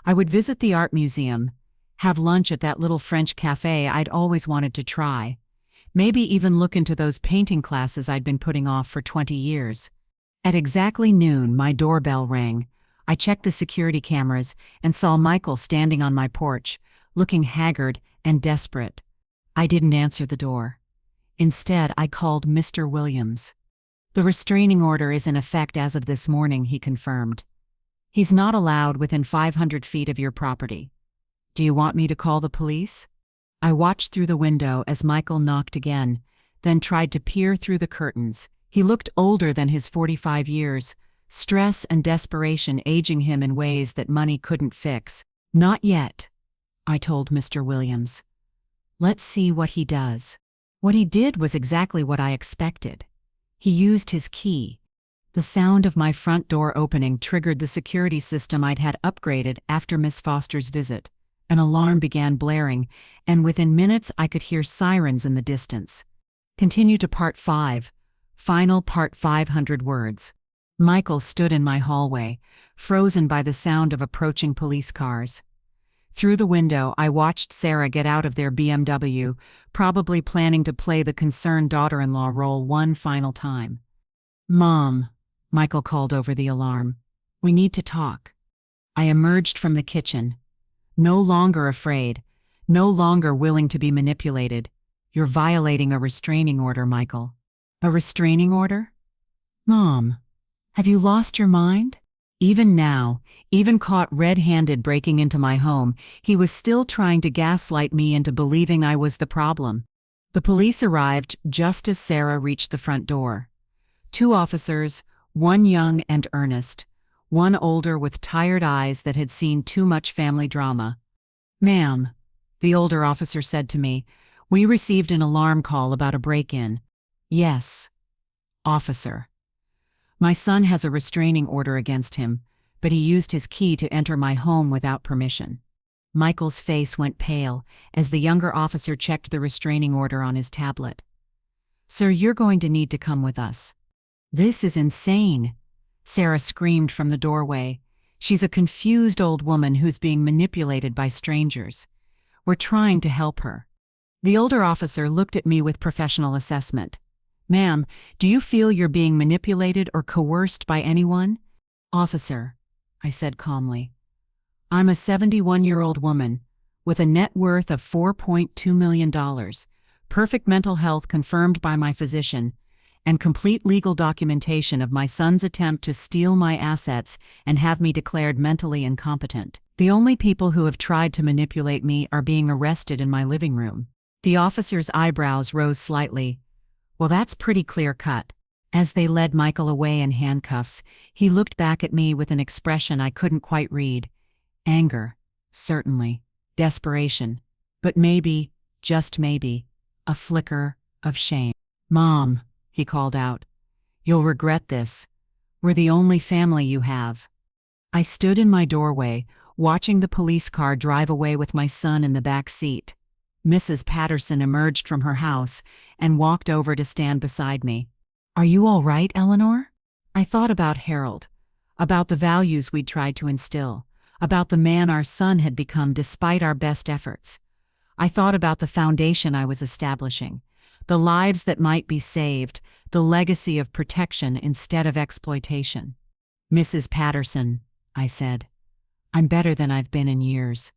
I would visit the art museum, have lunch at that little French cafe I'd always wanted to try, maybe even look into those painting classes I'd been putting off for 20 years. At exactly noon, my doorbell rang. I checked the security cameras and saw Michael standing on my porch, looking haggard and desperate. I didn't answer the door. Instead, I called Mr. Williams. The restraining order is in effect as of this morning, he confirmed. He's not allowed within 500 feet of your property. Do you want me to call the police? I watched through the window as Michael knocked again, then tried to peer through the curtains. He looked older than his 45 years, stress and desperation aging him in ways that money couldn't fix. Not yet, I told Mr. Williams. Let's see what he does. What he did was exactly what I expected. He used his key. The sound of my front door opening triggered the security system I'd had upgraded after Miss Foster's visit. An alarm began blaring, and within minutes I could hear sirens in the distance. Continue to part 5. Final part 500 words. Michael stood in my hallway, frozen by the sound of approaching police cars. Through the window, I watched Sarah get out of their BMW, probably planning to play the concerned daughter-in-law role one final time. "Mom," Michael called over the alarm. "We need to talk." I emerged from the kitchen, no longer afraid, no longer willing to be manipulated. "You're violating a restraining order, Michael." "A restraining order?" "Mom, Have you lost your mind? Even now, even caught red-handed breaking into my home, he was still trying to gaslight me into believing I was the problem. The police arrived just as Sarah reached the front door. 2 officers, one young and earnest, one older with tired eyes that had seen too much family drama. "Ma'am," the older officer said to me, "we received an alarm call about a break-in." "Yes, officer. My son has a restraining order against him, but he used his key to enter my home without permission." Michael's face went pale as the younger officer checked the restraining order on his tablet. "Sir, you're going to need to come with us." "This is insane," Sarah screamed from the doorway. "She's a confused old woman who's being manipulated by strangers. We're trying to help her." The older officer looked at me with professional assessment. "Ma'am, do you feel you're being manipulated or coerced by anyone?" "Officer," I said calmly, "I'm a 71-year-old woman with a net worth of $4.2 million, perfect mental health confirmed by my physician, and complete legal documentation of my son's attempt to steal my assets and have me declared mentally incompetent. The only people who have tried to manipulate me are being arrested in my living room." The officer's eyebrows rose slightly. "Well, that's pretty clear-cut." As they led Michael away in handcuffs, he looked back at me with an expression I couldn't quite read. Anger, certainly. Desperation. But maybe, just maybe, a flicker of shame. "Mom," he called out, "you'll regret this. We're the only family you have." I stood in my doorway, watching the police car drive away with my son in the back seat. Mrs. Patterson emerged from her house and walked over to stand beside me. "Are you all right, Eleanor?" I thought about Harold, about the values we'd tried to instill, about the man our son had become despite our best efforts. I thought about the foundation I was establishing, the lives that might be saved, the legacy of protection instead of exploitation. "Mrs. Patterson," I said, "I'm better than I've been in years."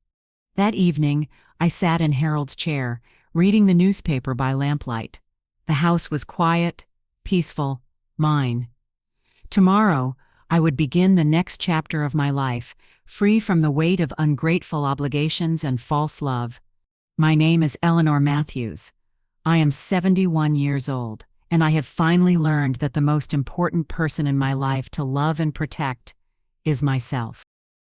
That evening, I sat in Harold's chair, reading the newspaper by lamplight. The house was quiet, peaceful, mine. Tomorrow, I would begin the next chapter of my life, free from the weight of ungrateful obligations and false love. My name is Eleanor Matthews. I am 71 years old, and I have finally learned that the most important person in my life to love and protect is myself.